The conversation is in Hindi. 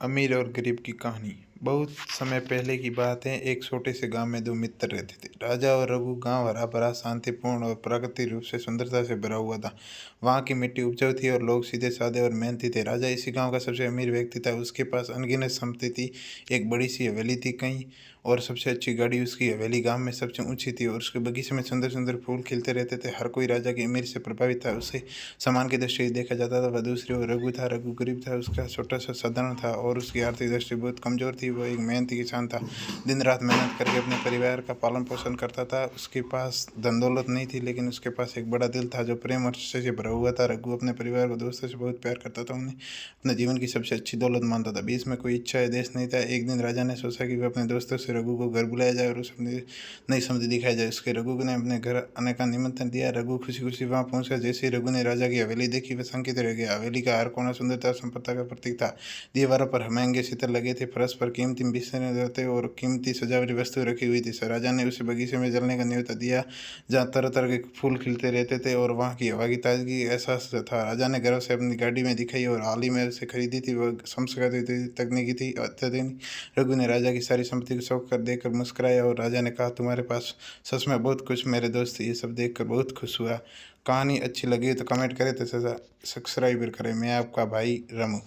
अमीर और गरीब की कहानी। बहुत समय पहले की बात है। एक छोटे से गांव में दो मित्र रहते थे, राजा और रघु। गांव हरा भरा, शांतिपूर्ण और प्राकृतिक रूप से सुंदरता से भरा हुआ था। वहां की मिट्टी उपजाऊ थी और लोग सीधे साधे और मेहनती थे। राजा इसी गांव का सबसे अमीर व्यक्ति था। उसके पास अनगिनत संपत्ति थी। एक बड़ी सी हवेली थी कहीं, और सबसे अच्छी गाड़ी उसकी हवेली गांव में सबसे ऊंची थी। और उसके बगीचे में सुंदर सुंदर फूल खिलते रहते थे। हर कोई राजा की अमीर से प्रभावित था। उसे सम्मान की दृष्टि से देखा जाता था। वह दूसरी ओर रघु था। रघु गरीब था, उसका छोटा सा साधन था और उसकी आर्थिक दृष्टि बहुत कमजोर थी। वह एक मेहनती किसान था, दिन रात मेहनत करके अपने परिवार का पालन पोषण करता था। उसके पास धन दौलत नहीं थी, लेकिन उसके पास एक बड़ा दिल था जो प्रेम और से भरा हुआ था। रघु अपने परिवार को दोस्तों से बहुत प्यार करता था। उन्हें अपने जीवन की सबसे अच्छी दौलत मानता था। बीच में कोई इच्छा या देश नहीं था। एक दिन राजा ने सोचा कि वह अपने दोस्तों से रघु को घर बुलाया जाए और उसे अपनी नई समझ दिखाई जाए। उसके रघु ने अपने घर आने का निमंत्रण दिया। रघु खुशी खुशी वहां पहुंचा। जैसे ही रघु ने राजा की हवेली देखी, वह संकित रह गया। हवेली का हर कोना सुंदरता और संपत्ति का प्रतीक था। दीवारों पर महंगे चित्र लगे थे, फर्श पर कीमती बिस्तर थे और कीमती सजावटी वस्तुएं रखी हुई थी। राजा ने उसे बगीचे में जलने का न्योता दिया, जहाँ तरह तरह के फूल खिलते रहते थे और वहाँ की हवा की ताजगी एहसास था। राजा ने गर्व से अपनी गाड़ी में दिखाई और हाल ही में उसे खरीदी थी। वह संस्कृति तकनीकी थी, अत्याधुनिक। रघु ने राजा की सारी संपत्ति को शौक कर देखकर मुस्कुराया और राजा ने कहा, तुम्हारे पास सच में बहुत कुछ मेरे दोस्त। ये सब देखकर बहुत खुश हुआ। कहानी अच्छी लगी तो कमेंट करें, तो सब्सक्राइब करें। मैं आपका भाई रमू।